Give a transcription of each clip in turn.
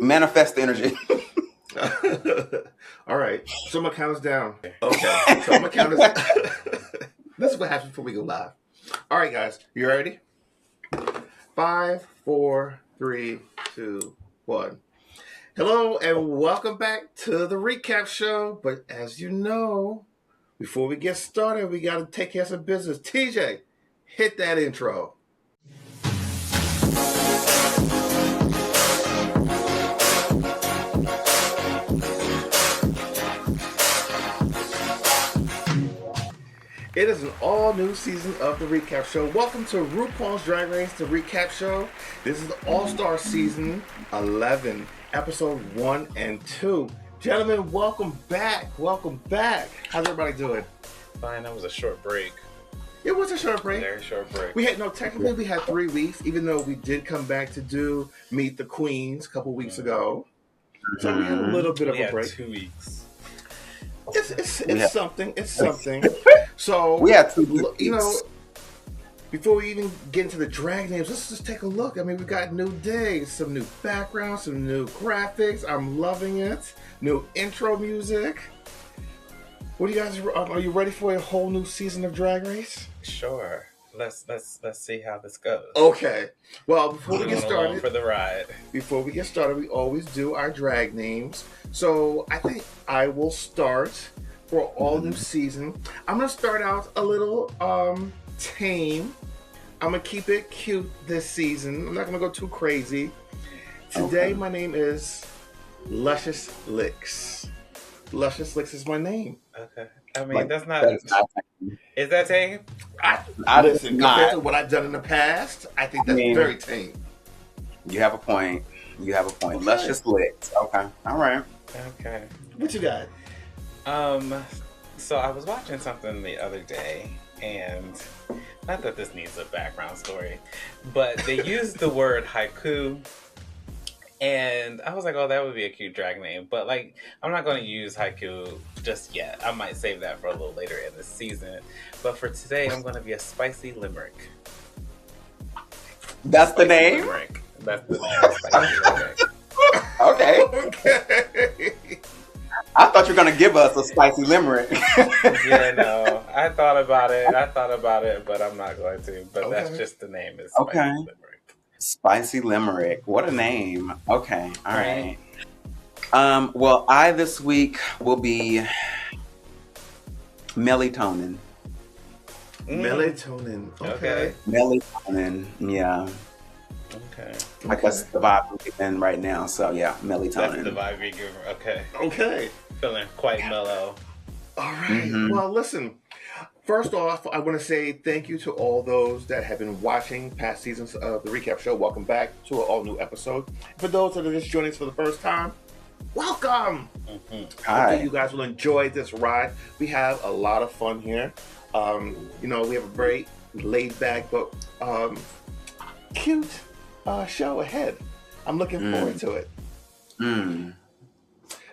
Manifest the energy. All right. So I'm going to count us down. Okay. So I'm going to count us. This is what happens before we go live. All right, guys. You ready? 5, 4, 3, 2, 1. Hello and welcome back to the recap show. But as you know, before we get started, we got to take care of some business. TJ, hit that intro. It is an all-new season of the recap show. Welcome to RuPaul's Drag Race, the recap show. This is the All-Star Season 11, Episode 1 and 2. Gentlemen, welcome back. Welcome back. How's everybody doing? Fine, that was a short break. It was a short break. Very short break. Technically we had 3 weeks, even though we did come back to do Meet the Queens a couple weeks ago. So we had a little bit of a break. 2 weeks. It's something. It's something. So We had 2 weeks. You know, before we even get into the drag names, let's just take a look. I mean, we got new days, some new backgrounds, some new graphics. I'm loving it. New intro music. What do you guys? Are you ready for a whole new season of Drag Race? Sure. Let's see how this goes. Okay. Well, before we We're get going along started, for the ride. we always do our drag names. So I think I will start for all new season. I'm gonna start out a little tame. I'm gonna keep it cute this season. I'm not gonna go too crazy. Today, my name is Luscious Licks. Luscious Licks is my name. Okay. I mean, Like, that's not. that is not Is that tame? Listen, compared to what I've done in the past, I think that's very tame. You have a point. Okay. Luscious Licks. Okay. All right. Okay. What you got? So I was watching something the other day, and not that this needs a background story, but they used the word haiku. And I was like, oh, that would be a cute drag name. But, like, I'm not going to use haiku just yet. I might save that for a little later in the season. But for today, I'm going to be a spicy limerick. That's the name? Limerick. That's the name. Spicy limerick. Okay. Okay. I thought you were going to give us a spicy limerick. Yeah, no. I thought about it, but I'm not going to. But that's just the name. Is spicy limerick. Spicy limerick. What a name. Okay. All right. Well, I this week will be melatonin. Melatonin. Okay. Melatonin. Yeah. Okay. I guess the vibe we're in right now. So yeah, melatonin. That's the vibe you're giving. Okay. Okay. Feeling quite mellow. All right. Well, listen. First off, I want to say thank you to all those that have been watching past seasons of the recap show. Welcome back to an all-new episode. For those that are just joining us for the first time, welcome. Hi. Hopefully you guys will enjoy this ride. We have a lot of fun here. We have a very laid-back but cute show ahead. I'm looking forward to it.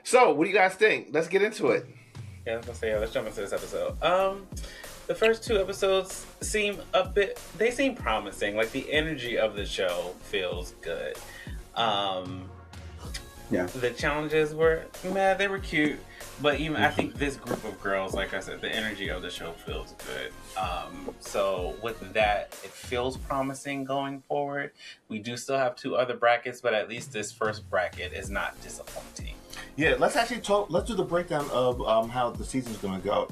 So, what do you guys think? Let's get into it. Yeah, let's jump into this episode. The first 2 episodes seem promising. Like, the energy of the show feels good. The challenges were, they were cute. But even I think this group of girls, like I said, the energy of the show feels good. So with that, it feels promising going forward. We do still have 2 other brackets, but at least this first bracket is not disappointing. Yeah, let's actually talk. Let's do the breakdown of how the season's going to go.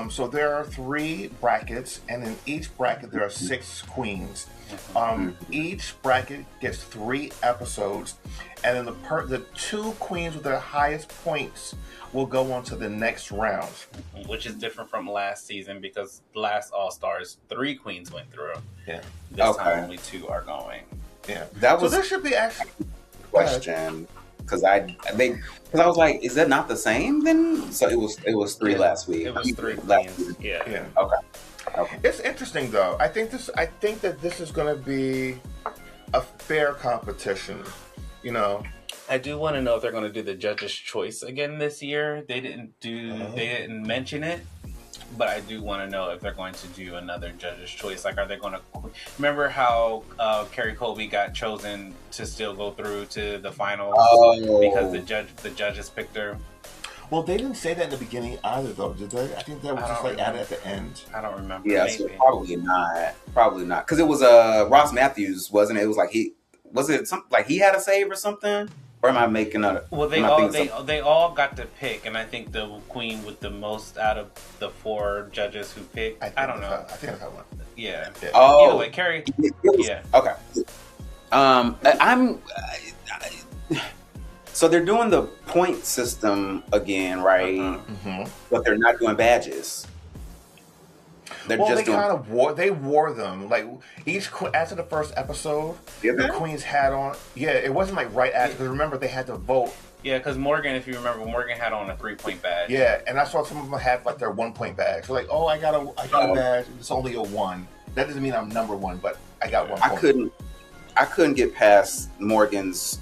So there are 3 brackets, and in each bracket there are 6 queens. Each bracket gets 3 episodes, and then the 2 queens with the highest points will go on to the next round. Which is different from last season, because last All-Stars 3 queens went through. Yeah. This time only 2 are going. Yeah. That was so there should be actually a question. Because I was like, is that not the same then? So it was 3 last week. It was 3 queens. Yeah. Okay. It's interesting though. I think that this is going to be a fair competition. I do want to know if they're going to do the judge's choice again this year. They didn't mention it, but I do want to know if they're going to do another judge's choice. Like, are they going to remember how Carrie Colby got chosen to still go through to the finals because the judges picked her? Well, they didn't say that in the beginning either, though, did they? I think that was just like added at the end. I don't remember. Yeah, so probably not. Probably not. Because it was Ross Matthews, wasn't it? It was like he had a save or something? Or am I making up? Well, they all got to pick, and I think the queen with the most out of the 4 judges who picked. I don't know. I think I got one. Yeah. Oh. Either way, Carrie. Yeah. Okay. So they're doing the point system again, right? Mm-hmm. But they're not doing badges. They wore them like each after the first episode. The queens had on. Yeah, it wasn't like right after. Because remember, they had to vote. Yeah, because Morgan, if you remember, Morgan had on a 3-point badge. Yeah, and I saw some of them have like their 1-point badge. So like, oh, I got a badge. It's only a 1. That doesn't mean I'm number 1, but I got 1 point. I couldn't get past Morgan's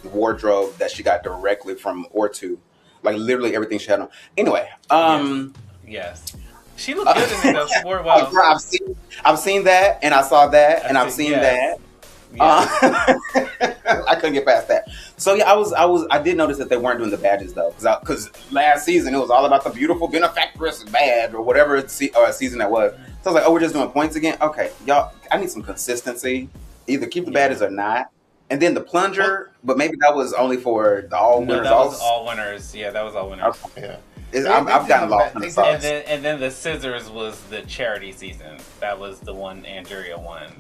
wardrobe that she got directly from Or2. Like literally everything she had on. Anyway, yes. She looked good in it though. She wore well. I've seen that, and I saw that, and I've seen that. Yes. I couldn't get past that. So yeah, I did notice that they weren't doing the badges though, because last season it was all about the beautiful benefactress badge or whatever season that was. So I was like, oh, we're just doing points again. Okay, y'all, I need some consistency. Either keep the badges or not. And then the plunger, but maybe that was only for the all winners. No, that was all winners. Yeah, that was all winners. Okay. Yeah. I've gotten lost in the sauce. And then the scissors was the charity season. That was the one Andrea won.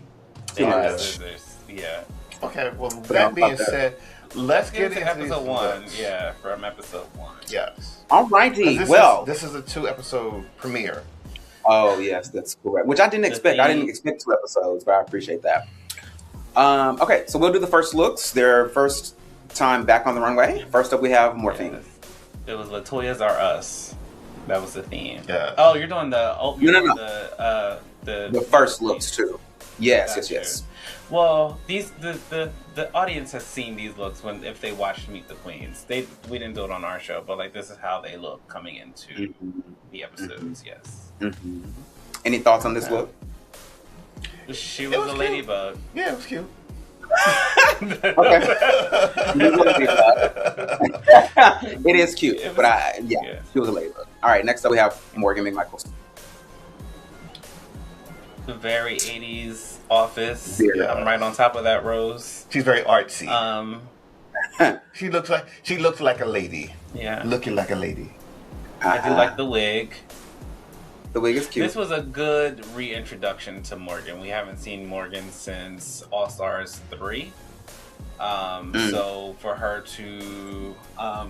They had the scissors. Yeah. Okay. Well, that being said, let's get into episode 1. Yeah, from episode 1. Yes. Alrighty. This is a 2-episode premiere. Oh yes, that's correct. Which I didn't expect. I didn't expect 2 episodes, but I appreciate that. Okay, so we'll do the first looks. Their first time back on the runway. First up, we have Morphine. Yes. It was Latoya's Are Us. That was the theme. Yeah. Oh, you're doing the the first looks too. Yes. Well, the audience has seen these looks if they watched Meet the Queens. We didn't do it on our show, but like this is how they look coming into the episodes. Yes. Mm-hmm. Any thoughts on this look? She was a ladybug. Yeah, it was cute. Okay. It is cute, but she was a ladybug. All right, next up we have Morgan McMichaels. The very 80s office. Yeah. I'm right on top of that rose. She's very artsy. She looks like a lady. Yeah. Looking like a lady. I do like the wig. The wig is cute. This was a good reintroduction to Morgan. We haven't seen Morgan since All Stars 3. So for her to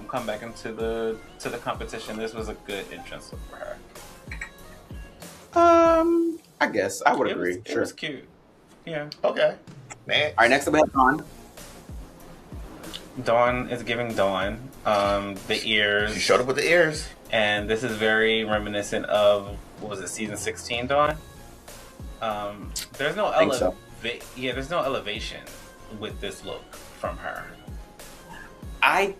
come back into the competition, this was a good entrance look for her. I guess I would agree. It was cute. Yeah. Okay. Man. All right, next up we have Dawn. Dawn is giving Dawn the ears. She showed up with the ears. And this is very reminiscent of, what was it, season 16, Dawn? There's no there's no elevation with this look from her. I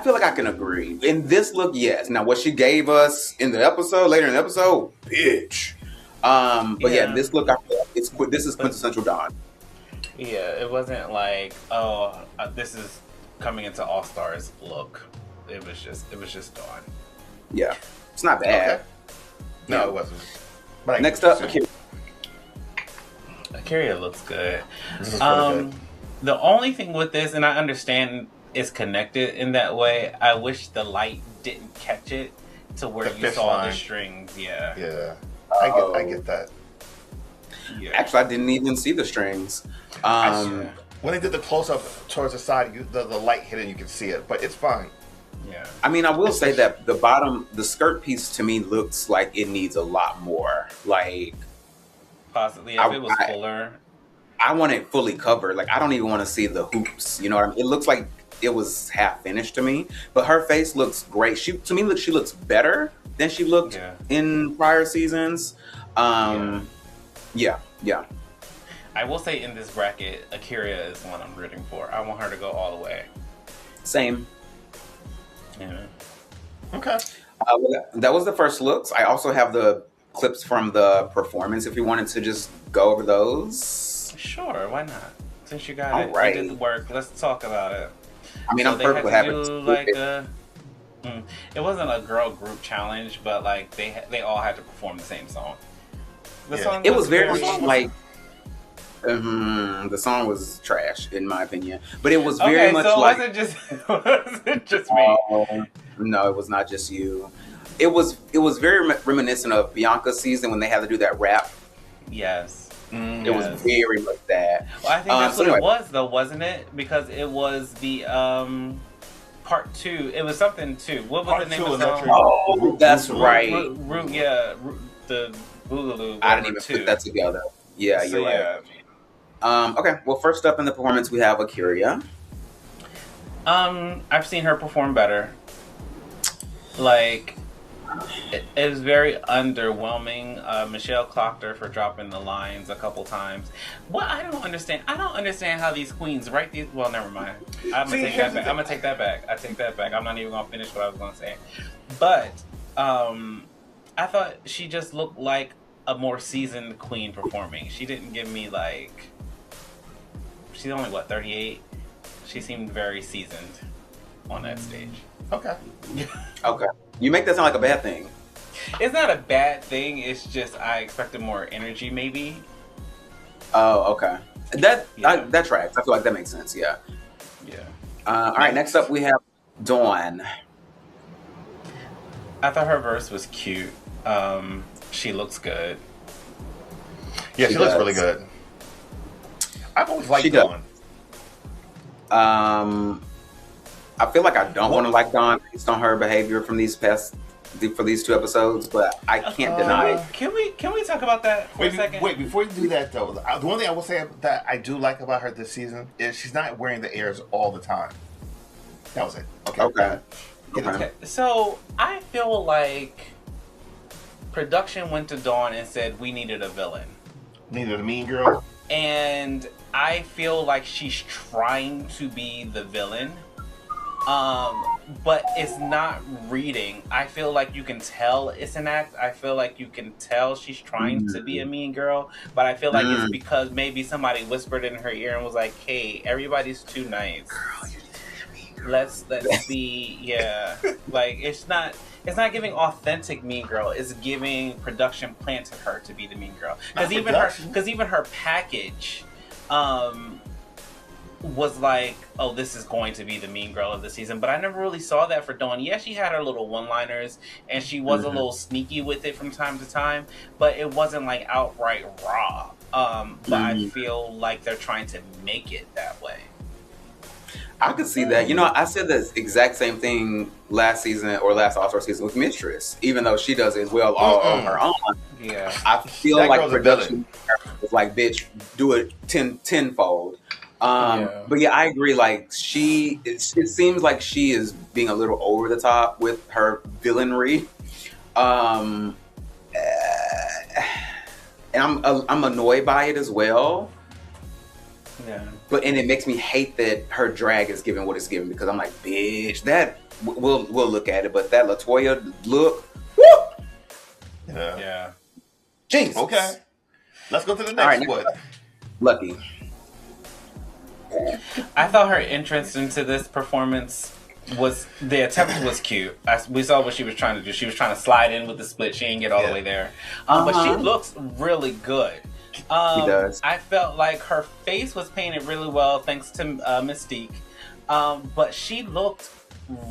feel like I can agree. In this look, yes. Now what she gave us in the episode, later in the episode, bitch. But yeah, this look, I feel like this is quintessential Dawn. Yeah, it wasn't like, this is coming into All Stars look. It was just Dawn. Yeah, it's not bad. Okay. No, it wasn't. But next up, Akira. Akira looks good. This is good. The only thing with this, and I understand it's connected in that way, I wish the light didn't catch it to where you saw the strings. Yeah. Yeah. I get that. Yeah. Actually, I didn't even see the strings. When they did the close up towards the side, the light hit it, you could see it, but it's fine. Yeah. I mean, I will say that the skirt piece to me looks like it needs a lot more. Like, possibly if it was fuller. I want it fully covered. Like, I don't even want to see the hoops. You know what I mean? It looks like it was half finished to me, but her face looks great. She looks better than she looked in prior seasons. Yeah. I will say in this bracket, Akira is the one I'm rooting for. I want her to go all the way. Same. Yeah. Okay. That was the first looks. I also have the clips from the performance if you wanted to just go over those. Sure, why not? Since you got All it, right. you did the work. Let's talk about it. I mean, So I'm they perfect with had to having do like it wasn't a girl group challenge, but like they all had to perform the same song. The song it was very like the song was trash in my opinion, but it was very much so like it wasn't just me. No, it was not just you. It was very reminiscent of Bianca's season when they had to do that rap. Yes. It was very much that. Well, I think that's what it was, though, wasn't it? Because it was the part 2. It was something 2. What was the name of the song? Oh, that's right. The Boogaloo. I didn't even put that together. Yeah, you're right. Okay, well, first up in the performance, we have Akira. I've seen her perform better. Like, it was very underwhelming. Michelle clocked her for dropping the lines a couple times. What I don't understand how these queens write these. Well, never mind. I'm gonna take that back. I take that back. I'm not even gonna finish what I was gonna say. But I thought she just looked like a more seasoned queen performing. She didn't give me like. She's only 38. She seemed very seasoned on that stage. Okay. Okay. You make that sound like a bad thing. It's not a bad thing. It's just I expected more energy, maybe. Oh, okay. That tracks. I feel like that makes sense. Yeah. Yeah. All right. Next up, we have Dawn. I thought her verse was cute. She looks good. Yeah, she looks really good. I've always liked Dawn. I feel like I don't want to like Dawn based on her behavior from these 2 episodes, but I can't deny it. Can we talk about that for a second? Wait, before you do that though, the one thing I will say that I do like about her this season is she's not wearing the ears all the time. That was it. Okay. So I feel like production went to Dawn and said we needed a villain. Needed a mean girl. And I feel like she's trying to be the villain. But it's not reading. I feel like you can tell it's an act. I feel like you can tell she's trying to be a mean girl. But I feel like it's because maybe somebody whispered in her ear and was like, "Hey, everybody's too nice. Let's be like it's not giving authentic mean girl. It's giving production planted her to be the mean girl. Because even her package, was like, oh, this is going to be the mean girl of the season. But I never really saw that for Dawn. Yeah, she had her little one-liners, and she was a little sneaky with it from time to time, but it wasn't like outright raw. But I feel like they're trying to make it that way. I could see that. You know, I said the exact same thing last season or last All-Star season with Mistress, even though she does it well all on her own. Yeah. I feel that like production was like, bitch, do it tenfold. But yeah, I agree. Like it seems like she is being a little over the top with her villainry, and I'm annoyed by it as well. Yeah. And it makes me hate that her drag is giving what it's giving because I'm like, bitch, that we'll look at it, but that LaToya look, woo! Yeah. Jesus. Okay. Let's go to the next one. Lucky. I thought her entrance into this performance the attempt was cute. We saw what she was trying to do. She was trying to slide in with the split. She didn't get all the way there. But she looks really good. She does. I felt like her face was painted really well thanks to Mystique. But she looked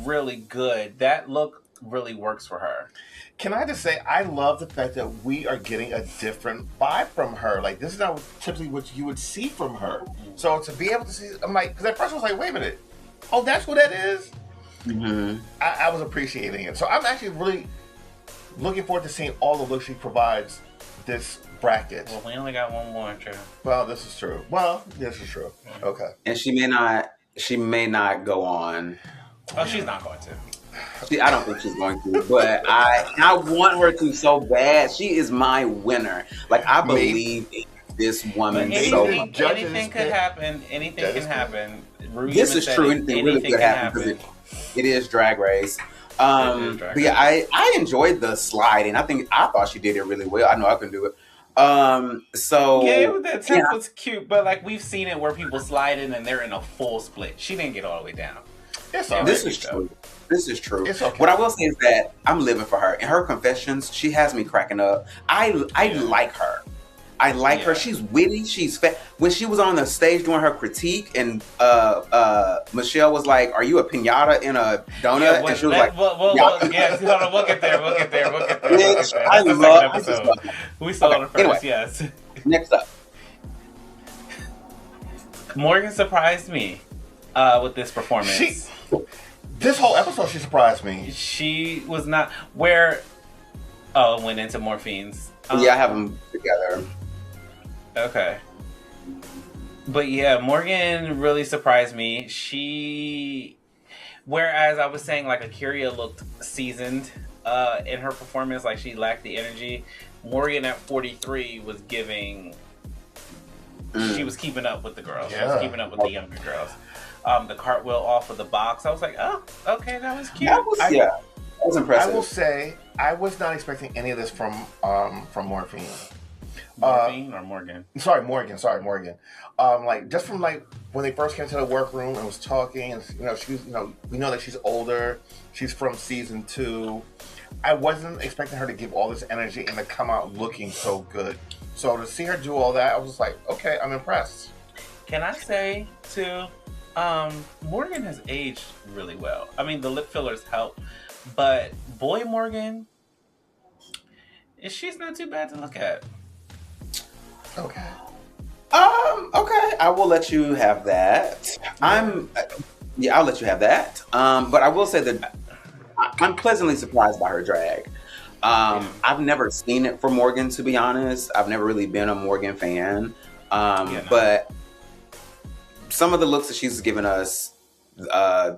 really good. That look really works for her. Can I just say, I love the fact that we are getting a different vibe from her. Like, this is not typically what you would see from her. So to be able to see, I'm like, because at first I was like, wait a minute. Oh, that's what that is? Mm-hmm. I was appreciating it. So I'm actually really looking forward to seeing all the looks she provides this bracket. Well, we only got one more, true. Well, this is true. Okay. And she may not go on. Oh, she's not going to. I don't think she's going to, but I want her to so bad. She is my winner. Like, I believe in this woman so much. Anything could happen. Anything can happen. This is true. Anything really could happen because it is Drag Race. But yeah, I enjoyed the sliding. I thought she did it really well. I know I can do it. So yeah, that tip was cute, but like we've seen it where people slide in and they're in a full split. She didn't get all the way down. This is true. This is true. It's okay. What I will say is that I'm living for her. In her confessions, she has me cracking up. I like her. I like her. She's witty. She's fat. When she was on the stage doing her critique, and Michelle was like, "Are you a pinata in a donut?" Yeah, and she was like, "Yes, hold on, we'll get there. Bitch, I love episode. We saw it first. Anyway, yes. Next up, Morgan surprised me with this performance. This whole episode, she surprised me. She was not where. Oh, went into morphines. Yeah, I have them together. Okay. But yeah, Morgan really surprised me. Whereas I was saying like Akira looked seasoned in her performance, like she lacked the energy. Morgan at 43 was giving. She was keeping up with the girls. Yeah. She was keeping up with the younger girls. The cartwheel off of the box. I was like, oh, okay, that was cute. That was impressive. I will say, I was not expecting any of this from Morphine. Morphine or Morgan? Sorry, Morgan. Like just from like when they first came to the workroom and was talking, and she's we know that she's older. She's from season 2. I wasn't expecting her to give all this energy and to come out looking so good. So to see her do all that, I was like, okay, I'm impressed. Can I say too? Morgan has aged really well. I mean, the lip fillers help, but boy Morgan, she's not too bad to look at. Okay. Okay, I will let you have that. I'll let you have that. But I will say that I'm pleasantly surprised by her drag. I've never seen it for Morgan, to be honest. I've never really been a Morgan fan. But some of the looks that she's given us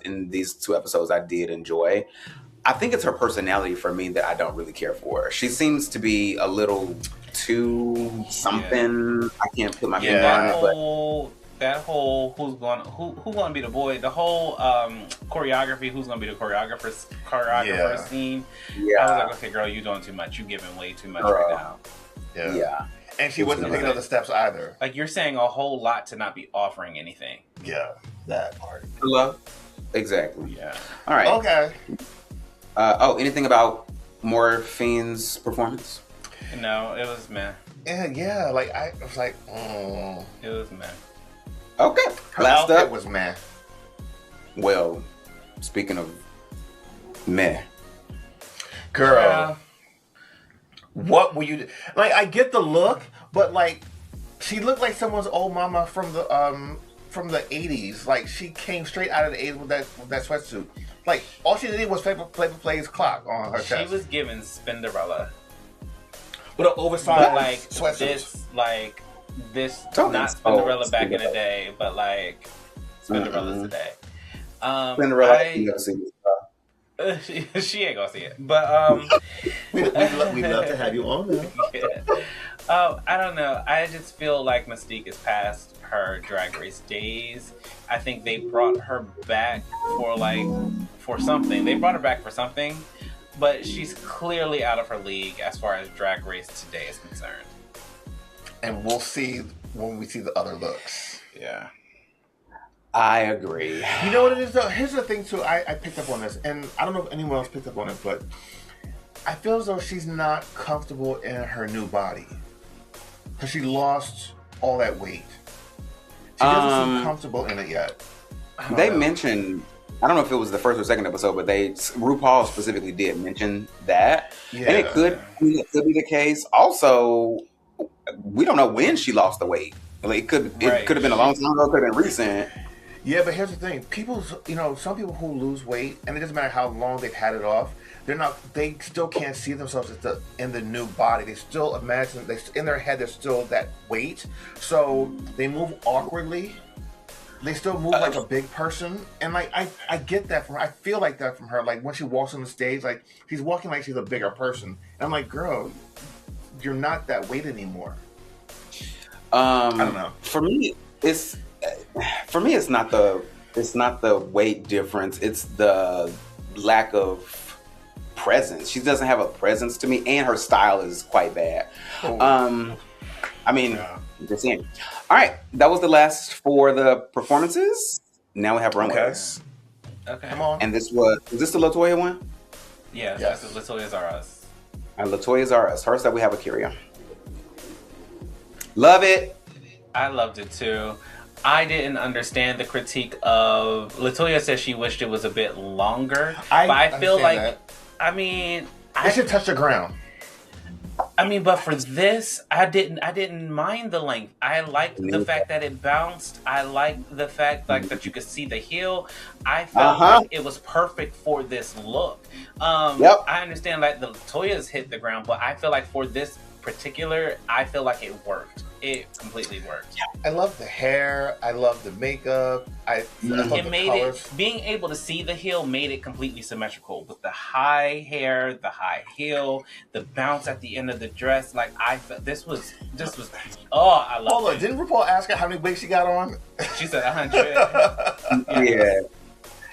in these 2 episodes, I did enjoy. I think it's her personality for me that I don't really care for. She seems to be a little too something. Yeah. I can't put my finger on it, but that whole who's gonna be the boy, the whole choreography, who's gonna be the choreographer scene. Yeah. I was like, okay, girl, you doing too much. You giving way too much right now. Yeah. And she wasn't picking up the steps either. Like you're saying a whole lot to not be offering anything. Yeah, that part. Hello. Exactly. Yeah. All right. Okay. Anything about Morphine's performance? No, it was meh. Yeah, like I was like, It was meh. Okay. Last up was meh. Well, speaking of meh, girl, what were you like? I get the look, but like, she looked like someone's old mama from the 80s. Like she came straight out of the 80s with that sweatsuit. Like all she did was Flavor Flav's clock on her chest. She was given Spinderella. With an oversized like sweatsuit. This not Spinderella back in the day, but like Spinderella's today. Spinderella, she ain't gonna see it, but we'd love to have you on there. Yeah. I don't know. I just feel like Mystique is past her Drag Race days. I think they brought her back for something. They brought her back for something, but she's clearly out of her league as far as Drag Race today is concerned. And we'll see when we see the other looks. Yeah. I agree. You know what it is though? Here's the thing too, I picked up on this, and I don't know if anyone else picked up on it, but I feel as though she's not comfortable in her new body. Because she lost all that weight. She doesn't seem comfortable in it yet. They mentioned, I don't know if it was the first or second episode, but RuPaul specifically did mention that. Yeah. And it could be the case. Also, we don't know when she lost the weight. Like it could have been a long time ago, it could have been recent. Yeah, but here's the thing. Some people who lose weight, and it doesn't matter how long they've had it off, they still can't see themselves in the new body. They still imagine, in their head, there's still that weight. So they move awkwardly. They still move like a big person. And like, I get that from her. I feel like that from her. Like when she walks on the stage, like she's walking like she's a bigger person. And I'm like, girl, you're not that weight anymore. I don't know. For me, it's not the weight difference. It's the lack of presence. She doesn't have a presence to me, and her style is quite bad. I mean, just saying. All right, that was the last for the performances. Now we have runways. Okay. Come on. And is this the LaToya one? Yeah, yes. That's LaToya's Are Us. LaToya's Are Us. First up, we have Akira. Love it. I loved it too. I didn't understand the critique of LaToya says she wished it was a bit longer. But I feel like that. I mean, I should touch the ground. I mean, but for this, I didn't mind the length. I liked the fact that it bounced. I liked the fact that you could see the heel. I felt like it was perfect for this look. I understand like the LaToya's hit the ground, but I feel like for this particular, I feel like it worked. It completely worked. I love the hair. I love the makeup. I love the colors. Being able to see the heel made it completely symmetrical with the high hair, the high heel, the bounce at the end of the dress. Like I felt this was I love it. Hold on, didn't RuPaul ask her how many wigs she got on? She said 100.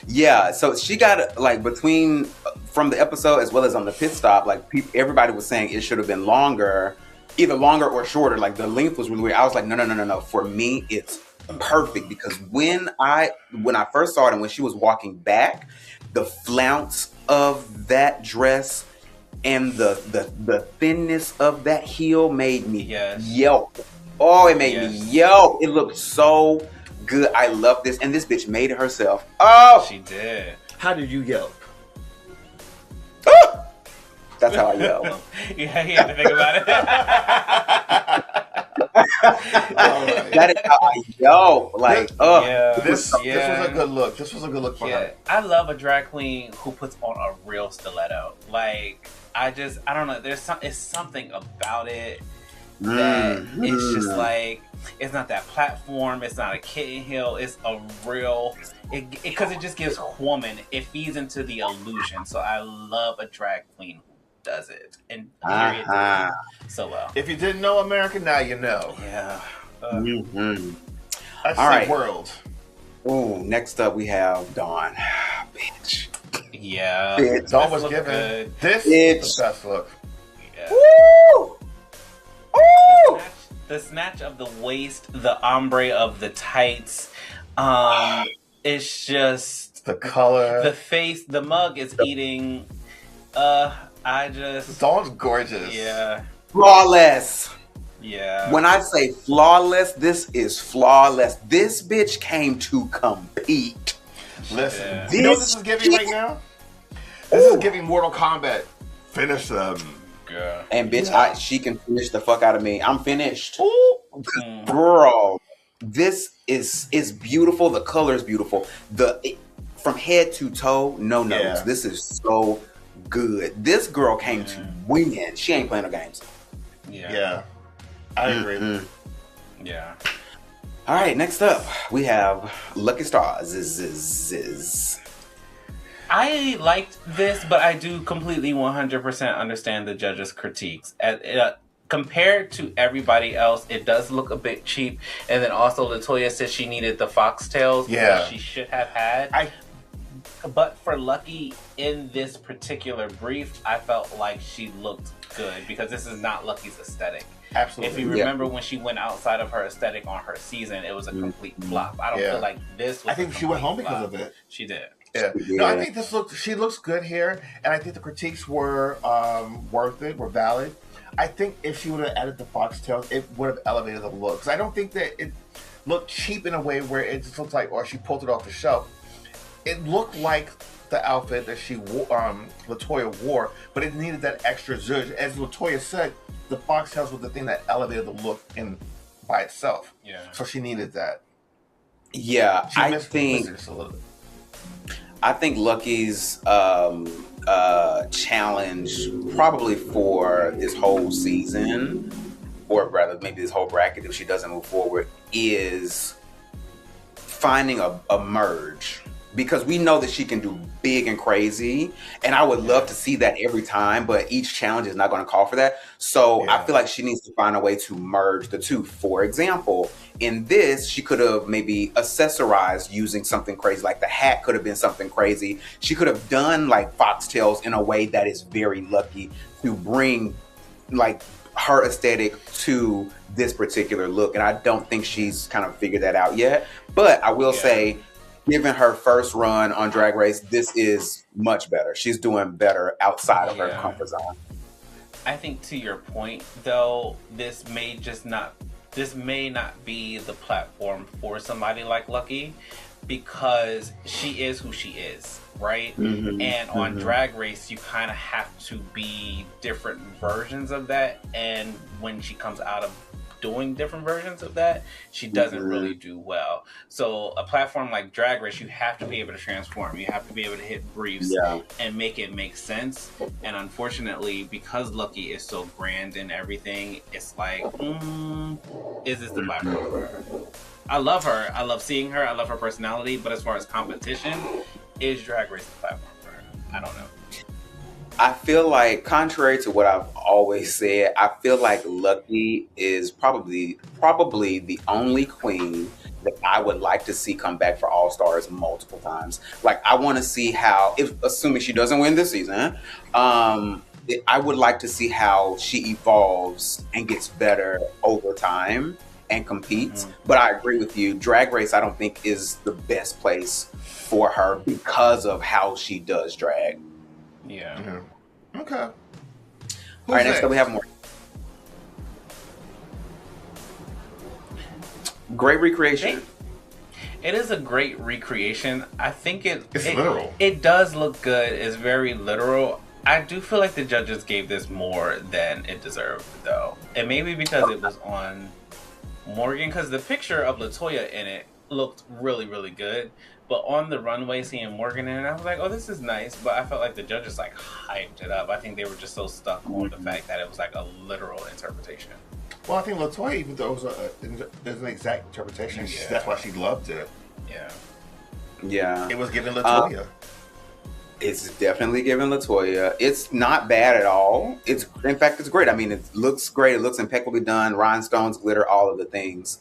Yeah. So she got like between from the episode as well as on the pit stop. Like everybody was saying it should have been longer. Either longer or shorter. Like the length was really weird. I was like, no. For me, it's perfect because when I first saw it and when she was walking back, the flounce of that dress and the thinness of that heel made me yelp. Oh, it made me yelp. It looked so good. I love this, and this bitch made it herself. Oh, she did. How did you yelp? That's how I yell. Yeah, he had to think about it. That is how I yell. Like, this was a good look. This was a good look for her. I love a drag queen who puts on a real stiletto. Like, I don't know. It's something about it that it's just like, it's not that platform. It's not a kitten heel. It's a real, because it just gives woman, it feeds into the illusion. So I love a drag queen does it and so well. If you didn't know America, now you know. Yeah. That's the world. Oh, next up we have Dawn. Bitch. Yeah. Bitch. Dawn was given. This is the best look. Yeah. Woo! Ooh! The snatch of the waist, the ombre of the tights. It's just the color. The face, the mug is eating. Dawn's gorgeous. Yeah. Flawless. Yeah. When I say flawless, this is flawless. This bitch came to compete. Listen, you know what this is giving right now? This is giving Mortal Kombat. Finish them. Girl. And bitch, she can finish the fuck out of me. I'm finished. Girl, this is beautiful. The color is beautiful. From head to toe, no notes. Yeah. This is so good. This girl came to win. She ain't playing no games. Yeah. I agree. Yeah. All right, next up we have Lucky Stars. I liked this, but I do completely 100% understand the judges' critiques. Compared to everybody else, it does look a bit cheap. And then also LaToya says she needed the foxtails that she should have had. But for Lucky, in this particular brief, I felt like she looked good because this is not Lucky's aesthetic. Absolutely. If you remember when she went outside of her aesthetic on her season, it was a complete flop. I don't feel like this was I think she went home because of it. She did. Yeah. No, I think she looks good here, and I think the critiques were worth it, were valid. I think if she would have added the foxtails, it would have elevated the look. Because I don't think that it looked cheap in a way where it just looks like, or she pulled it off the shelf. It looked like the outfit that she wore, LaToya wore, but it needed that extra zhuzh. As LaToya said, the foxtails was the thing that elevated the look by itself. Yeah. So she needed that. Yeah, I think Lucky's challenge probably for this whole season, or rather maybe this whole bracket if she doesn't move forward, is finding a merge because we know that she can do big and crazy, and I would love to see that every time, but each challenge is not going to call for that. So I feel like she needs to find a way to merge the two. For example, in this, she could have maybe accessorized using something crazy, like the hat could have been something crazy. She could have done like foxtails in a way that is very Lucky to bring like her aesthetic to this particular look, and I don't think she's kind of figured that out yet. But I will say, given her first run on Drag Race, this is much better. She's doing better outside of her comfort zone. I think to your point, though, this may not be the platform for somebody like Lucky, because she is who she is, right? And on Drag Race, you kind of have to be different versions of that. And when she comes out of doing different versions of that, she doesn't really do well. So a platform like Drag Race, you have to be able to transform. You have to be able to hit briefs and make it make sense. And unfortunately, because Lucky is so grand and everything, it's like, is this the platform for her? I love her. I love seeing her. I love her personality. But as far as competition, is Drag Race the platform for her? I don't know. I feel like, contrary to what I've always said, I feel like Lucky is probably the only queen that I would like to see come back for All Stars multiple times. Like, I want to see how, assuming she doesn't win this season, I would like to see how she evolves and gets better over time and competes. But I agree with you. Drag Race, I don't think, is the best place for her because of how she does drag. Yeah. Okay. All right, next up we have more. Great recreation. It is a great recreation. I think it's literal. It does look good. It's very literal. I do feel like the judges gave this more than it deserved, though. And maybe because it was on Morgan, because the picture of LaToya in it looked really, really good. But on the runway, seeing Morgan in it, I was like, oh, this is nice. But I felt like the judges like hyped it up. I think they were just so stuck on the fact that it was like a literal interpretation. Well, I think LaToya, even though it was an exact interpretation, that's why she loved it. Yeah. It was giving LaToya. It's definitely giving LaToya. It's not bad at all. In fact, it's great. I mean, it looks great. It looks impeccably done. Rhinestones, glitter, all of the things.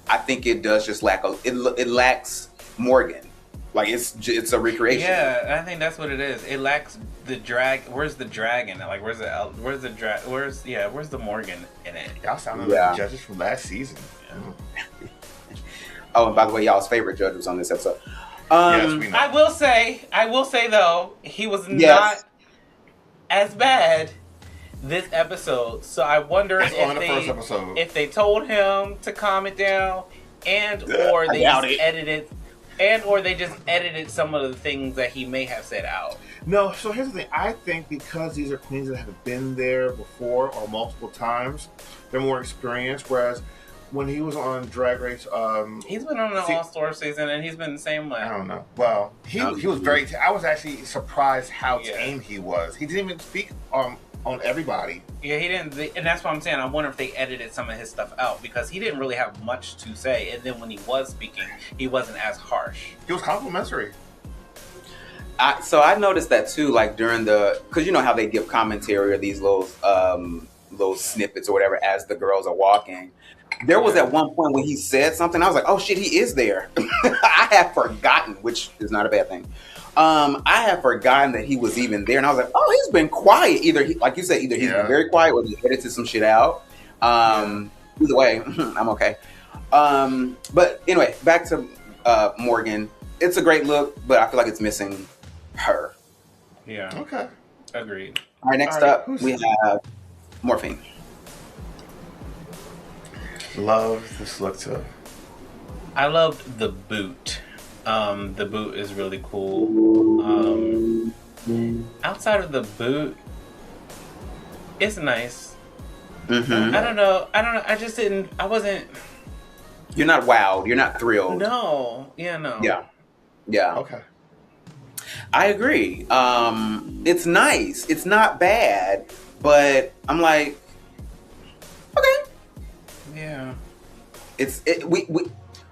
I think it does just lack it lacks Morgan. Like, it's a recreation. Yeah, I think that's what it is. It lacks the drag. Where's the dragon? Like, where's the Morgan in it? Y'all sounded like the judges from last season. Oh, and by the way, y'all's favorite judge was on this episode. Yes, we know. I will say though, he was not as bad this episode. So I wonder if they told him to calm it down, or they just edited some of the things that he may have said out. No, so here's the thing. I think because these are queens that have been there before or multiple times, they're more experienced. Whereas when he was on Drag Race, he's been on an All-Star season and he's been the same way. I don't know. Well, he was very. I was actually surprised how tame he was. He didn't even speak on everybody. Yeah, he didn't, and that's what I'm saying. I wonder if they edited some of his stuff out because he didn't really have much to say. And then when he was speaking, he wasn't as harsh. He was complimentary. So I noticed that too, like during because you know how they give commentary or these little snippets or whatever as the girls are walking. There was at one point when he said something, I was like, oh shit, he is there. I had forgotten, which is not a bad thing. I had forgotten that he was even there, and I was like, oh, he's been quiet. Like you said, he's been very quiet or he edited some shit out. Either way, I'm okay. But anyway, back to Morgan. It's a great look, but I feel like it's missing her. Yeah. Okay. Agreed. All right, next up, we have Morphine. Love this look too. I loved the boot. The boot is really cool. Outside of the boot, it's nice. I don't know. I wasn't. You're not wowed. You're not thrilled. No. Yeah, no. Yeah. Okay. I agree. It's nice. It's not bad, but I'm like, okay. Yeah.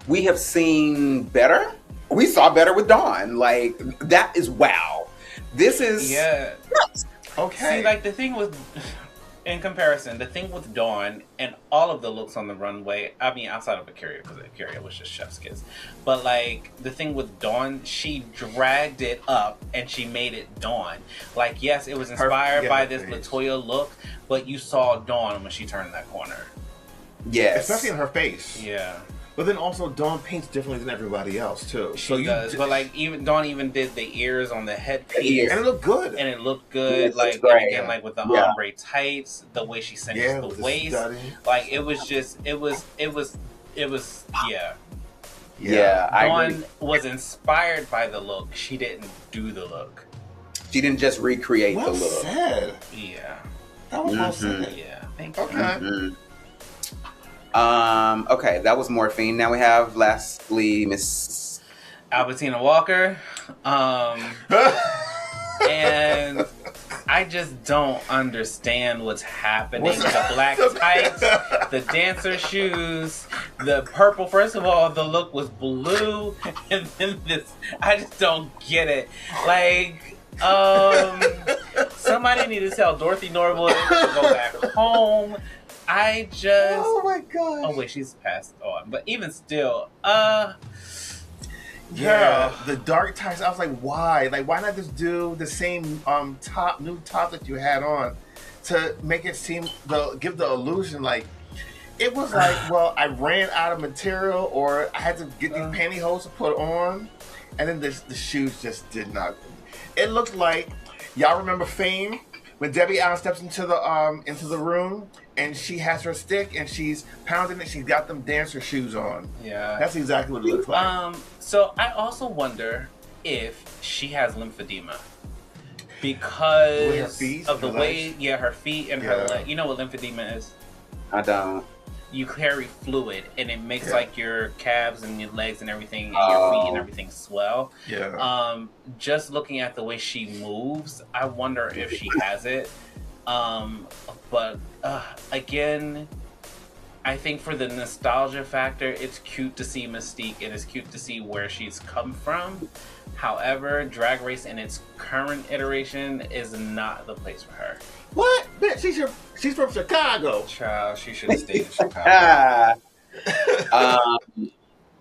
We have seen better. we saw better with Dawn. Like, that is wow. This is Okay. See, like the thing with, in comparison, the thing with Dawn and all of the looks on the runway, I mean, outside of Akira, because Akira was just chef's kiss, but like the thing with Dawn, she dragged it up and she made it Dawn. Like, yes, it was inspired by this LaToya look, but you saw Dawn when she turned that corner. Yes. Especially in her face. Yeah. But then also Dawn paints differently than everybody else too. She does, but like Dawn even did the ears on the headpiece, and it looked good. And it looked good, like and again, like with the ombre tights, the way she cinches the waist, like it was just, it was, yeah. Dawn was inspired by the look. She didn't do the look. She didn't just recreate the look. Said. Yeah. That was well said. Yeah. Thank you. Okay. Okay, that was Morphine. Now we have lastly Miss Albertina Walker. And I just don't understand what's happening. The black tights, the dancer shoes, the purple. First of all, the look was blue, and then this. I just don't get it. Like, somebody need to tell Dorothy Norwood to go back home. I just. Oh my god. Oh wait, she's passed on. But even still, yeah, the dark tights. I was like, why? Like, why not just do the same new top that you had on to make it seem give the illusion like it was like, well, I ran out of material or I had to get these pantyhose to put on, and then the shoes just did not. It looked like, y'all remember Fame when Debbie Allen steps into the room and she has her stick and she's pounding it. She's got them dancer shoes on. Yeah, that's exactly what it looks like. So I also wonder if she has lymphedema because of the way, her feet and her leg. You know what lymphedema is? I don't. You carry fluid and it makes like your calves and your legs and everything and your feet and everything swell. Yeah. Just looking at the way she moves, I wonder if she has it. But again, I think for the nostalgia factor, it's cute to see Mystique and it's cute to see where she's come from. However, Drag Race in its current iteration is not the place for her. What? Bitch, she's from Chicago. Child, she should have stayed in Chicago.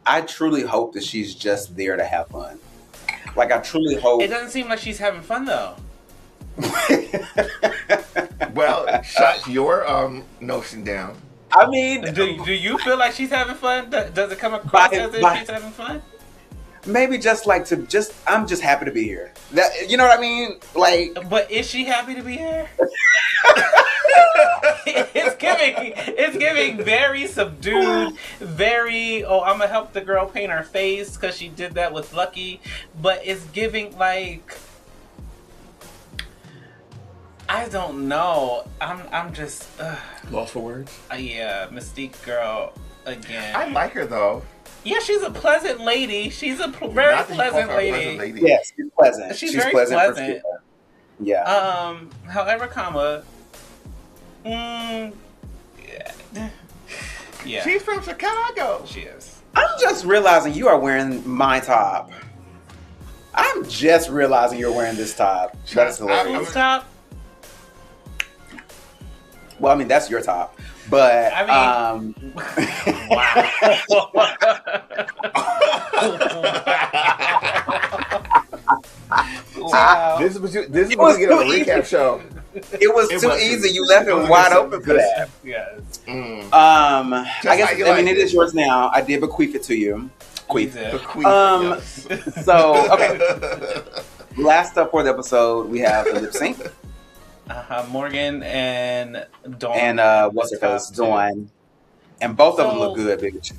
I truly hope that she's just there to have fun. Like, I truly hope. It doesn't seem like she's having fun though. Well, shut your notion down. I mean, do you feel like she's having fun? Does it come across as if she's having fun? Maybe just like I'm just happy to be here. That, you know what I mean? Like, but is she happy to be here? It's giving very subdued, very, I'm gonna help the girl paint her face because she did that with Lucky, but it's giving like, I don't know. I'm just lost for words. Yeah, Mystique girl again. I like her though. Yeah, she's a pleasant lady. She's a very pleasant lady. Yes, she's pleasant. She's very pleasant. Yeah. However, yeah. She's from Chicago. She is. I'm just realizing you are wearing my top. I'm just realizing you're wearing this top. That's hilarious. Whose top? Well, I mean, that's your top. But I mean, wow. Wow. This was you get on a recap show. It was too easy. You left it wide open for that. Yes. I guess it is yours now. I did bequeath it to you. Yes. So okay. Last up for the episode, we have the lip sync. Morgan and Dawn. And what's her face? Dawn. And both of them look good, bitch.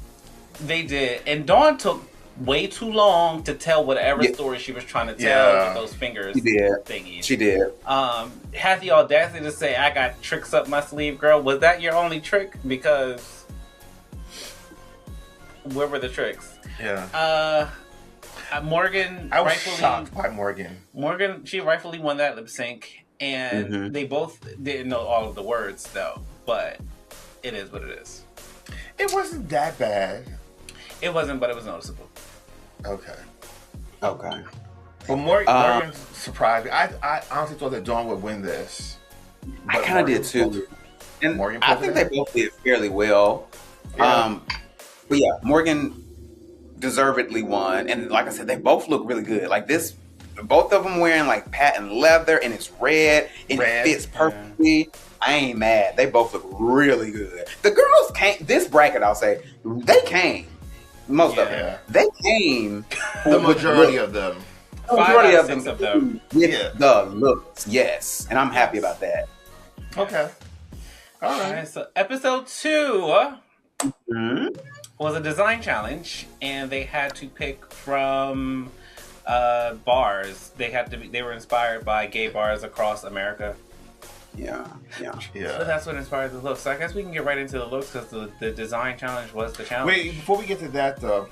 They did. And Dawn took way too long to tell whatever story she was trying to tell with those fingers. She did. Thingies. She did. Had the audacity to say, I got tricks up my sleeve, girl. Was that your only trick? Because where were the tricks? Yeah. Morgan. I was shocked by Morgan. Morgan, she rightfully won that lip sync. And they both didn't know all of the words, though. But it is what it is. It wasn't that bad. It wasn't, but it was noticeable. Okay. Okay. Well, Morgan surprised me. I honestly thought that Dawn would win this. I kind of did too. And Morgan I think they both did fairly well. Yeah. But yeah, Morgan deservedly won. And like I said, they both look really good. Like this, both of them wearing like patent leather and it's red and it fits perfectly. I ain't mad. They both look really good. The girls came, this bracket I'll say, they came. Most of them. They came. The majority of them. The majority of them. With the looks, yes. And I'm happy about that. Okay. All right. So episode 2 was a design challenge, and they had to pick from bars. They were inspired by gay bars across America. Yeah. So that's what inspired the looks. So I guess we can get right into the looks because the design challenge was the challenge. Wait, before we get to that though,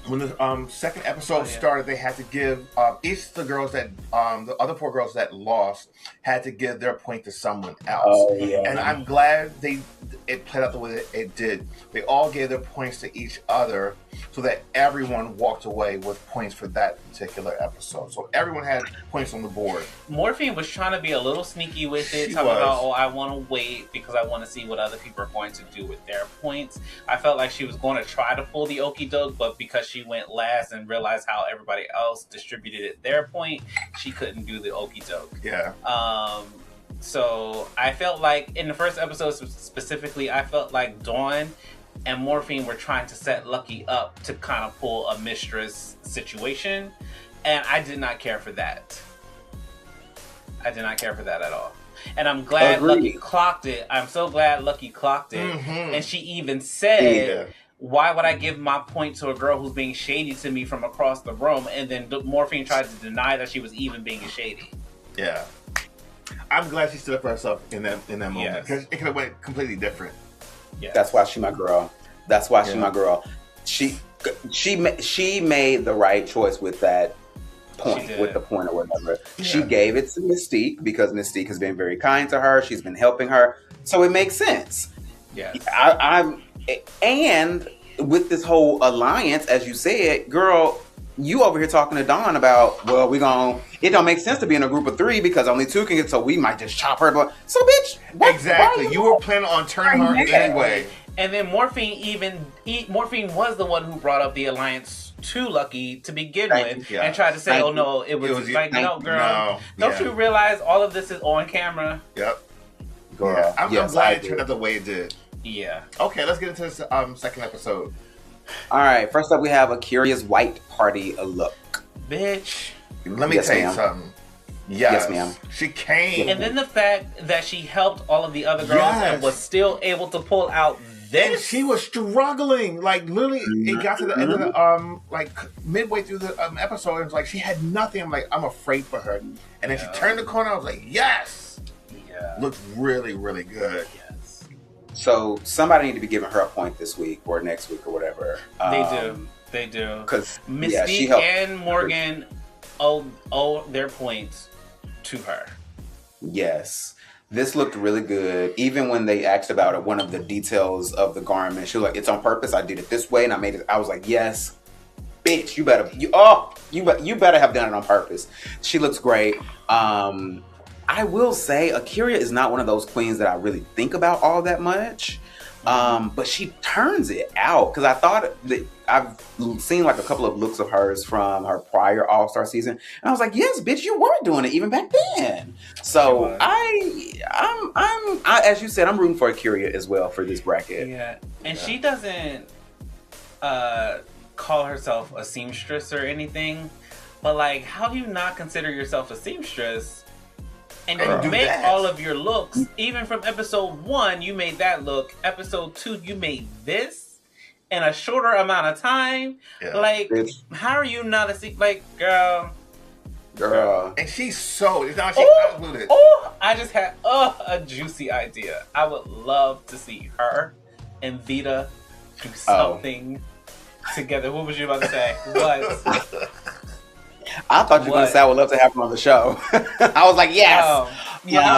when the second episode started, they had to give each of the girls that the other 4 girls that lost had to give their point to someone else. Oh, yeah. And I'm glad it played out the way that it did. They all gave their points to each other so that everyone walked away with points for that particular episode. So everyone had points on the board. Morphine was trying to be a little sneaky with it, talking about, I want to wait because I want to see what other people are going to do with their points. I felt like she was going to try to pull the okie doke, but because she went last and realized how everybody else distributed it their point, she couldn't do the okie doke. Yeah. So I felt like in the first episode specifically, I felt like Dawn and Morphine were trying to set Lucky up to kind of pull a mistress situation, and I did not care for that. I did not care for that at all. And I'm glad Lucky clocked it. I'm so glad Lucky clocked it. Mm-hmm. And she even said, why would I give my point to a girl who's being shady to me from across the room? And then Morphine tried to deny that she was even being shady. Yeah. I'm glad she stood up for herself in that moment because it could have went completely different. Yes. That's why she my girl. She my girl. She made the right choice with that point, with the point or whatever. Yeah. She gave it to Mystique because Mystique has been very kind to her. She's been helping her, so it makes sense. Yeah. And with this whole alliance, as you said, girl, you over here talking to Dawn about, well, it don't make sense to be in a group of 3 because only 2 can get, so we might just chop her. But so, bitch, exactly. You were planning on turning her anyway. And then Morphine was the one who brought up the alliance to Lucky to begin with, and tried to say, no, it was like, no, girl, don't you realize all of this is on camera? Yep. Girl, yeah. I'm glad it turned out the way it did. Yeah. Okay, let's get into this second episode. All right, first up we have a curious white party look. Bitch. Let me tell you something. Yes, ma'am. She came. And then the fact that she helped all of the other girls and was still able to pull out this. And she was struggling. Like, literally, it got to the end of the, like, midway through the episode, it was like, she had nothing. I'm like, I'm afraid for her. And then she turned the corner, I was like, yes! Yeah. Looked really, really good. Yes. So, somebody need to be giving her a point this week or next week or whatever. They do. Because Mystique and Morgan owe their points to her. Yes. This looked really good. Even when they asked about it, one of the details of the garment, she was like, it's on purpose. I did it this way and I made it. I was like, yes, bitch, you better have done it on purpose. She looks great. I will say Akira is not one of those queens that I really think about all that much. But she turns it out because I thought that I've seen like a couple of looks of hers from her prior All-Star season, and I was like, "Yes, bitch, you were doing it even back then." So I'm as you said, I'm rooting for Akira as well for this bracket. Yeah, and she doesn't call herself a seamstress or anything, but like, how do you not consider yourself a seamstress? And you make all of your looks. Even from episode 1, you made that look. Episode 2, you made this in a shorter amount of time. Yeah. Like, how are you not girl? And she's so. It's not I just had a juicy idea. I would love to see her and Vita do something together. What was you about to say? What? I thought you were going to say I would love to have her on the show. I was like, yes. I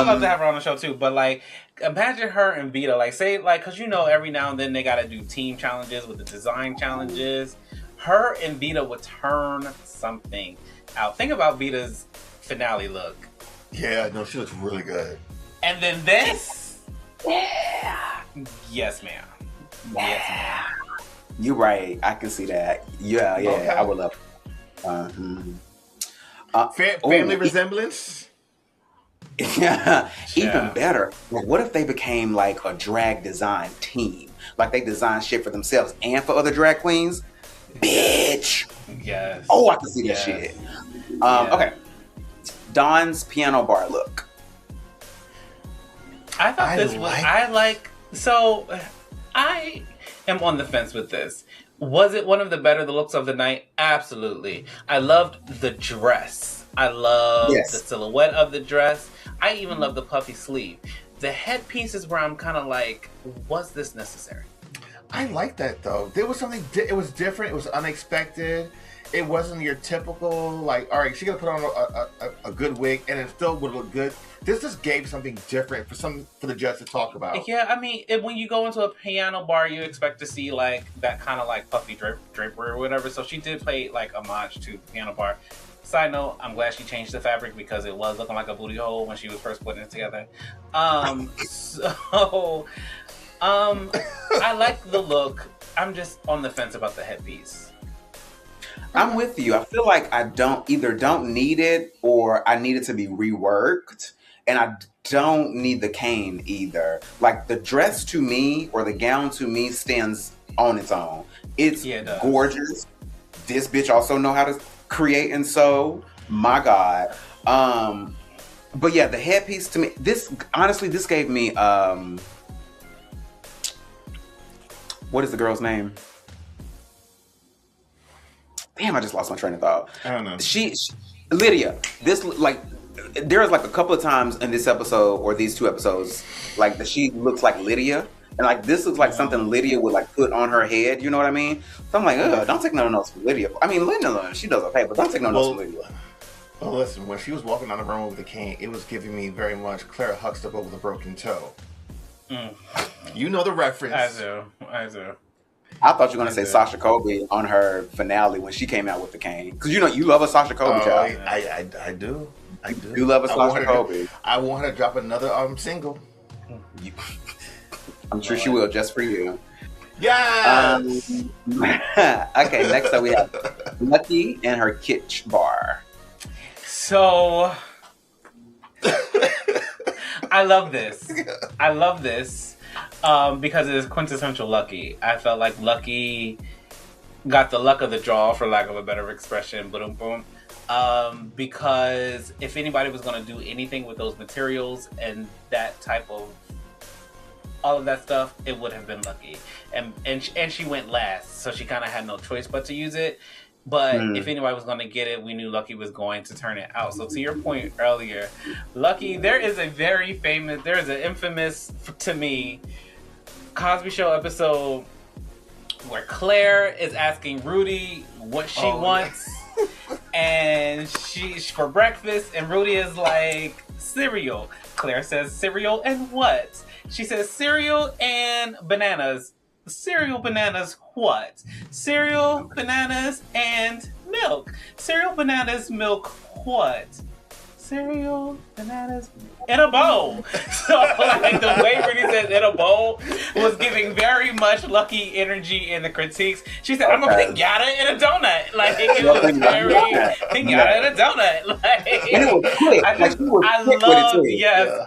would love to have her on the show too. But like, imagine her and Vita. Like, say, like, because every now and then they got to do team challenges with the design challenges. her and Vita would turn something out. Think about Vita's finale look. Yeah, no, she looks really good. And then this. Yeah. Yes, ma'am. Yes, ma'am. You're right. I can see that. Yeah, Okay. I would love Family resemblance? Yeah, even better. Well, what if they became like a drag design team? Like they design shit for themselves and for other drag queens? Bitch. Yes. Oh, I can see that shit. Okay. Dawn's piano bar look. I thought this was. I am on the fence with this. Was it one of the looks of the night? Absolutely. I loved the dress. I loved the silhouette of the dress. I even loved the puffy sleeve. The headpiece is where I'm kind of like, was this necessary? I like that though. There was something. It was different. It was unexpected. It wasn't your typical like. All right, she gonna put on a good wig, and it still would look good. This just gave something different for the judge to talk about. Yeah, I mean, when you go into a piano bar, you expect to see like that kind of like puffy drapery or whatever. So she did pay like homage to the piano bar. Side note, I'm glad she changed the fabric because it was looking like a booty hole when she was first putting it together. I like the look. I'm just on the fence about the headpiece. I'm with you. I feel like I don't need it or I need it to be reworked. And I don't need the cane either. Like the dress to me or the gown to me stands on its own. It's gorgeous. This bitch also know how to create and sew. My God. But yeah, the headpiece to me, this gave me what is the girl's name? Damn, I just lost my train of thought. I don't know. She Lydia. This like there's like a couple of times in this episode or these two episodes like that she looks like Lydia. And like this looks like something Lydia would like put on her head, you know what I mean? So I'm like, don't take no notes from Lydia. I mean, Lydia, she does okay, but don't take no notes from Lydia. Well, listen, when she was walking down the runway with the cane, it was giving me very much Clara Huxtable with a broken toe. You know the reference. I do. I thought you were gonna say Sasha Colby on her finale when she came out with the cane, because you know you love a Sasha Colby child. I do. You love a Sasha Colby. I want her to drop another single. I'm sure she will, just for you. Yes. Okay, next up we have Lucky and her kitsch bar. So I love this. Because it is quintessential Lucky. I felt like Lucky got the luck of the draw, for lack of a better expression. Boom, boom. Because if anybody was going to do anything with those materials and that type of all of that stuff, it would have been Lucky. And she went last, so she kind of had no choice but to use it. But if anybody was going to get it, we knew Lucky was going to turn it out. So to your point earlier, Lucky, there is an infamous, to me, Cosby Show episode where Claire is asking Rudy what she wants. And she for breakfast, and Rudy is like, cereal. Claire says, cereal and what? She says, cereal and bananas. Cereal, bananas, what? Cereal, bananas, and milk. Cereal, bananas, milk, what? Cereal, bananas, in a bowl. So, like, the way Brittany said in a bowl was giving very much Lucky energy in the critiques. She said, I'm going to pinata in a donut. Like, it was very pinata in a donut. Like, and it was quick.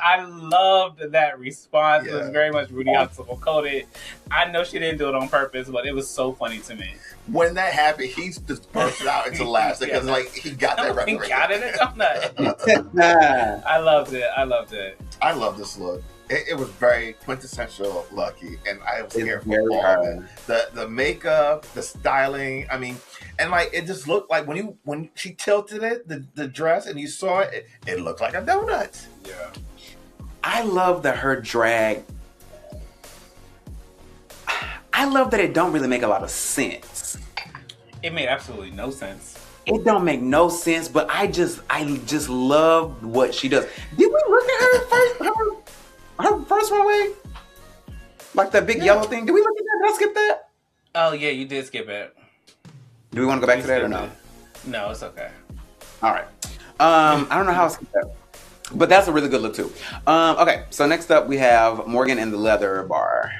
I loved that response. It was very much Rudy Huxtable coded. I know she didn't do it on purpose, but it was so funny to me. When that happened, he just bursted out into laughter because, like, he got that reference. He got it in a donut. I loved it. I love this look. It was very quintessential Lucky, and I was here for all of it. The makeup, the styling. I mean, and like it just looked like when she tilted it, the dress, and you saw it, it looked like a donut. Yeah. I love that her drag. I love that it don't really make a lot of sense. It made absolutely no sense. It don't make no sense, but I just love what she does. Did we look at her first runway? Like that big yellow thing? Did we look at that? Did I skip that? Oh yeah, you did skip it. Do we want to go back to that or no? No, it's okay. All right. I don't know how else to that. But that's a really good look too. Okay, so next up we have Morgan in the leather bar.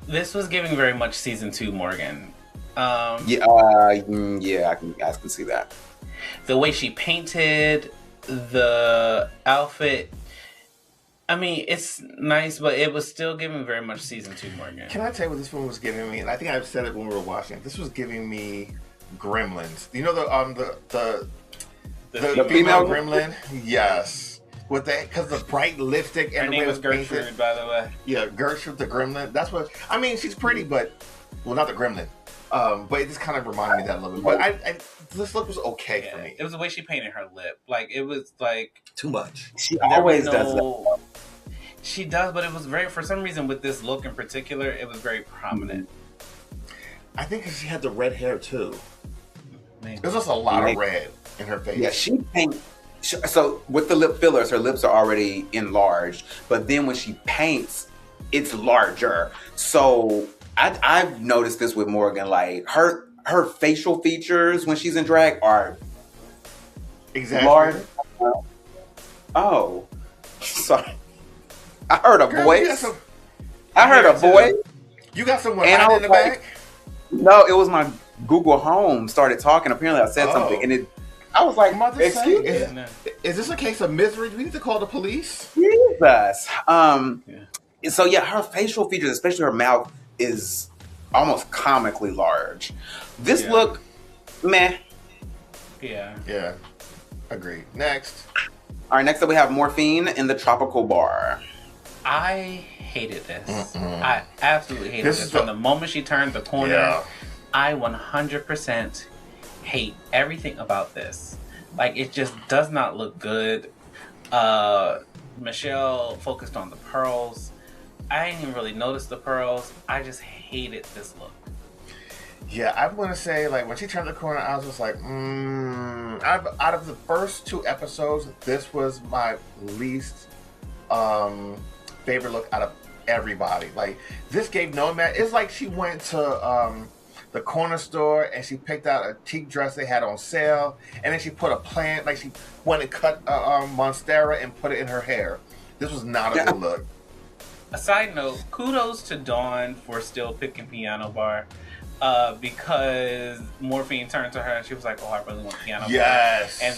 This was giving very much season 2 Morgan. Yeah, I can see that. The way she painted the outfit, I mean, it's nice, but it was still giving very much season 2 Morgan. Can I tell you what this one was giving me? And I think I've said it when we were watching it. This was giving me Gremlins. You know the female gremlin? Yes. With that, because the bright lipstick and her the name way was Gertrude, by the way. Yeah, Gertrude the gremlin. That's what I mean. She's pretty, but not the gremlin. But it just kind of reminded me of that a little bit. But I this look was okay for me. It was the way she painted her lip. Like it was like too much. She always does that. She does, but it was very, for some reason with this look in particular, it was very prominent. I think because she had the red hair too. Maybe. There's just a lot of red in her face. Yeah, she paints. So with the lip fillers, her lips are already enlarged, but then when she paints, it's larger. So I've noticed this with Morgan, like her facial features when she's in drag are large. Oh, sorry. I heard a voice. I heard a voice. You got someone hiding in the back? No, it was my Google Home started talking. Apparently, I said something, and I was like, "Excuse me, is this a case of misery? Do we need to call the police?" Jesus. So yeah, her facial features, especially her mouth, is almost comically large. This look, meh. Yeah. Agreed. Next. All right, next up we have Morphine in the tropical bar. I hated this. I absolutely hated this. From the moment she turned the corner, I 100% hate everything about this. Like, it just does not look good. Michelle focused on the pearls. I didn't even really notice the pearls. I just hated this look. Yeah, I'm going to say, like, when she turned the corner, I was just like, out of the first 2 episodes, this was my least favorite look out of everybody. Like, this gave no man. It's like she went to the corner store and she picked out a cheap dress they had on sale, and then she put a plant, like she went and cut Monstera and put it in her hair. This was not a good look. A side note, kudos to Dawn for still picking Piano Bar. Because Morphine turned to her and she was like, "Oh, I really want Piano Bar." Yes. And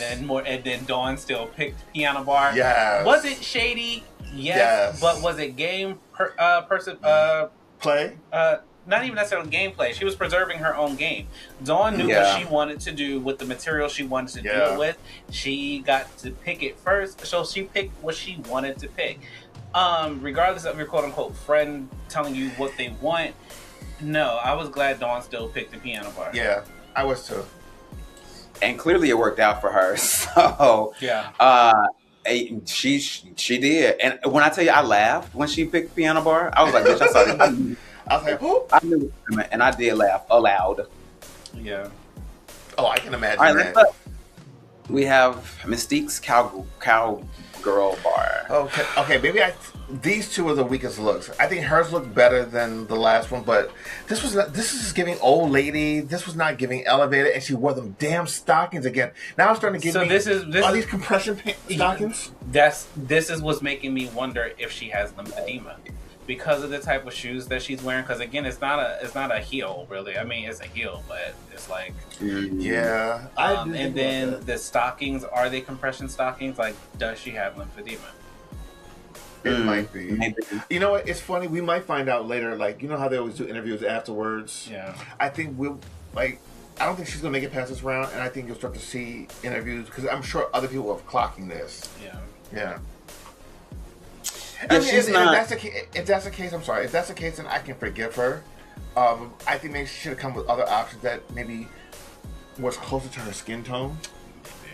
then Dawn still picked Piano Bar. Yes. Was it shady? Yes. But was it game play? Not even necessarily gameplay. She was preserving her own game. Dawn knew what she wanted to do with the material she wanted to do it with. She got to pick it first, so she picked what she wanted to pick. Regardless of your quote-unquote friend telling you what they want, no, I was glad Dawn still picked the Piano Bar. Yeah, I was too. And clearly it worked out for her. So she did. And when I tell you I laughed when she picked Piano Bar, I was like, bitch, I saw it. I was like, oh. I knew it, and I did laugh aloud. Yeah. Oh, I can imagine that. We have Mystique's Cowgirl Bar. Okay, maybe these 2 are the weakest looks. I think hers looked better than the last one, but this is giving old lady. This was not giving elevated, and she wore them damn stockings again. Now I'm starting to get are these compression stockings? This is what's making me wonder if she has lymphedema. Because of the type of shoes that she's wearing, because again, it's not a heel, really. I mean, it's a heel, but it's like and then the stockings, are they compression stockings? Like, does she have lymphedema? It might be. Maybe. You know what? It's funny. We might find out later. Like, you know how they always do interviews afterwards. Yeah. I think I don't think she's gonna make it past this round, and I think you'll start to see interviews because I'm sure other people are clocking this. Yeah. I mean, if that's the case, I'm sorry. If that's the case, then I can forgive her. I think maybe she should have come with other options that maybe was closer to her skin tone,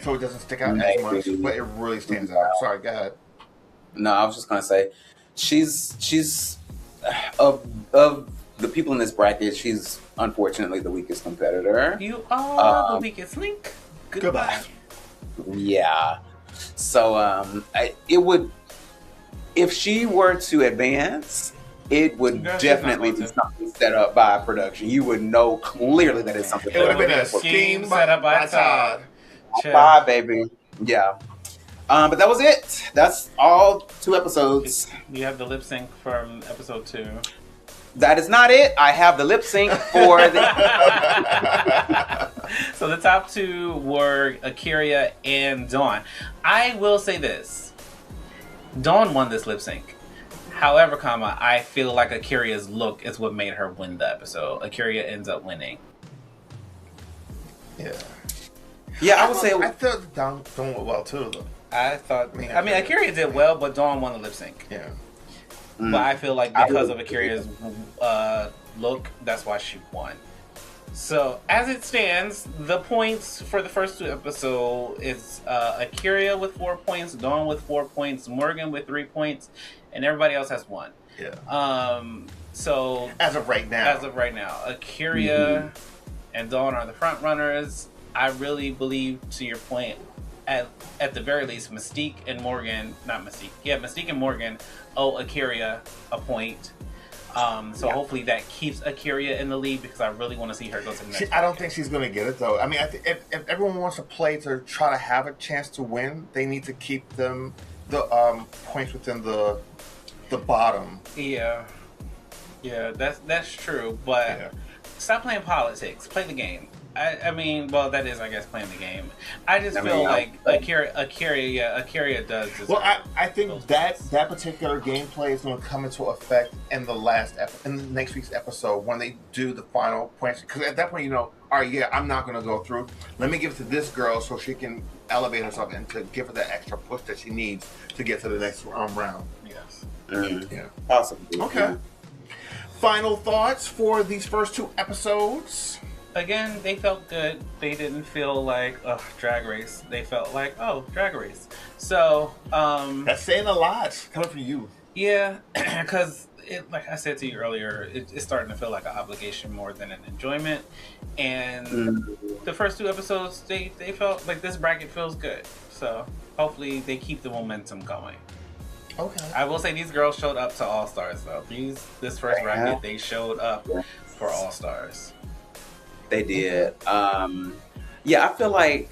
so it doesn't stick out as much, but it really stands out. Sorry, go ahead. No, I was just gonna say, she's of the people in this bracket, she's unfortunately the weakest competitor. You are the weakest link. Goodbye. Yeah. So it would. If she were to advance, it would definitely be something set up by production. You would know clearly that it's something. It would have been a scheme set up by Todd. Bye, baby. Yeah. But that was it. That's all 2 episodes. You have the lip sync from episode 2. That is not it. I have the lip sync for the. So the top 2 were Akira and Dawn. I will say this: Dawn won this lip sync. However, I feel like Akira's look is what made her win the episode. Akira ends up winning. Yeah. Yeah, I would say. I thought Dawn went well too, though. I mean, Akira did well, but Dawn won the lip sync. Yeah. But I feel like because of Akira's look, that's why she won. So, as it stands, the points for the first 2 episodes is Akira with 4 points, Dawn with 4 points, Morgan with 3 points, and everybody else has 1. Yeah. So as of right now, Akira and Dawn are the front runners. I really believe, to your point, at the very least, Mystique and Morgan owe Akira a point. Hopefully that keeps Akira in the lead, because I really want to see her go to the next. I don't think she's going to get it, though. I mean, if everyone wants to play to try to have a chance to win, they need to keep the points within the bottom. Yeah, that's true. But stop playing politics. Play the game. I mean, well, that is, I guess, playing the game. I just feel like Akira does. Well, I think that particular gameplay is going to come into effect in the next week's episode when they do the final points. Because at that point, all right, I'm not going to go through. Let me give it to this girl so she can elevate herself and to give her that extra push that she needs to get to the next round. Yes. Yeah. Possibly. Okay. Final thoughts for these first 2 episodes. Again, they felt good. They didn't feel like, Drag Race. They felt like, Drag Race. So, that's saying a lot coming from you. Yeah, because, like I said to you earlier, it's starting to feel like an obligation more than an enjoyment. And the first 2 episodes, they felt like this bracket feels good. So, hopefully they keep the momentum going. Okay. I will say these girls showed up to All Stars, though. This first bracket, they showed up for All Stars. They did. I feel like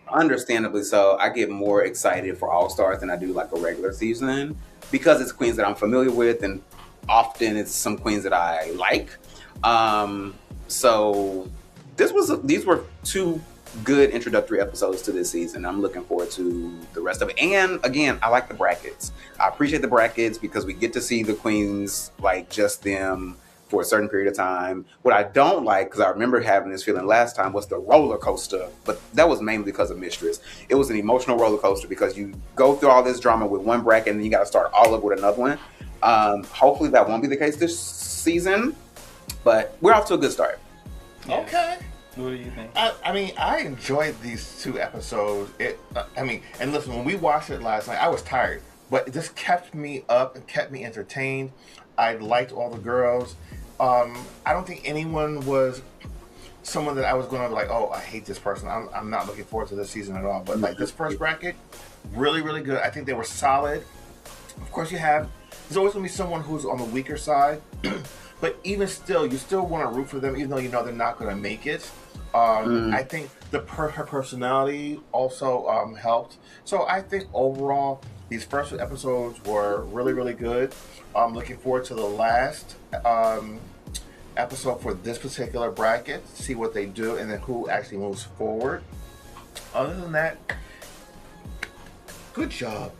understandably so, I get more excited for All Stars than I do like a regular season, because it's queens that I'm familiar with, and often it's some queens that I like. So these were 2 good introductory episodes to this season. I'm looking forward to the rest of it. And again, I like the brackets. I appreciate the brackets because we get to see the queens, like, just them for a certain period of time. What I don't like, because I remember having this feeling last time, was the roller coaster. But that was mainly because of Mistress. It was an emotional roller coaster because you go through all this drama with one bracket and then you got to start all over with another one. Hopefully that won't be the case this season. But we're off to a good start. Yeah. Okay. What do you think? I mean, I enjoyed these 2 episodes. And listen, when we watched it last night, I was tired. But it just kept me up and kept me entertained. I liked all the girls. I don't think anyone was someone that I was going to be like, oh, I hate this person. I'm not looking forward to this season at all. But like this first bracket, really, really good. I think they were solid. Of course, there's always going to be someone who's on the weaker side. But even still, you still want to root for them, even though you know they're not going to make it. I think her personality also helped. So I think overall, these first 2 episodes were really, really good. I'm looking forward to the last episode for this particular bracket, see what they do, and then who actually moves forward. Other than that, good job.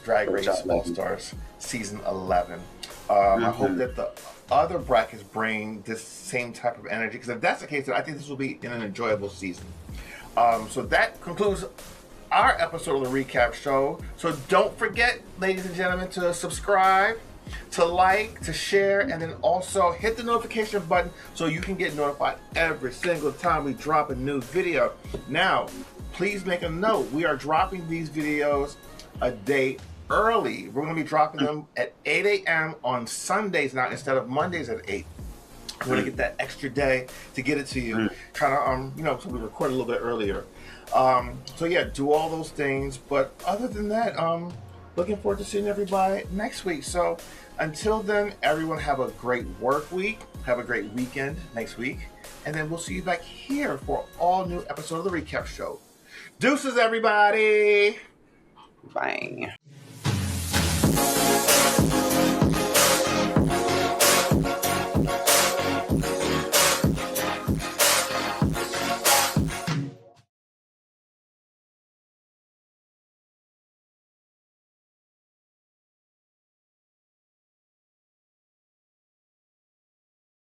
Drag Race All Stars Season 11. I hope that the other brackets bring this same type of energy, because if that's the case, then I think this will be an enjoyable season. So that concludes our episode of the Recap Show. So don't forget, ladies and gentlemen, to subscribe, to like, to share, and then also hit the notification button so you can get notified every single time we drop a new video. Now, please make a note. We are dropping these videos a day early. We're going to be dropping them at 8 a.m. on Sundays now instead of Mondays at 8. We're going to get that extra day to get it to you. Trying to, so we record a little bit earlier. So yeah, do all those things. But other than that, looking forward to seeing everybody next week. So until then, everyone have a great work week. Have a great weekend next week. And then we'll see you back here for all new episode of the Recap Show. Deuces, everybody. Bye.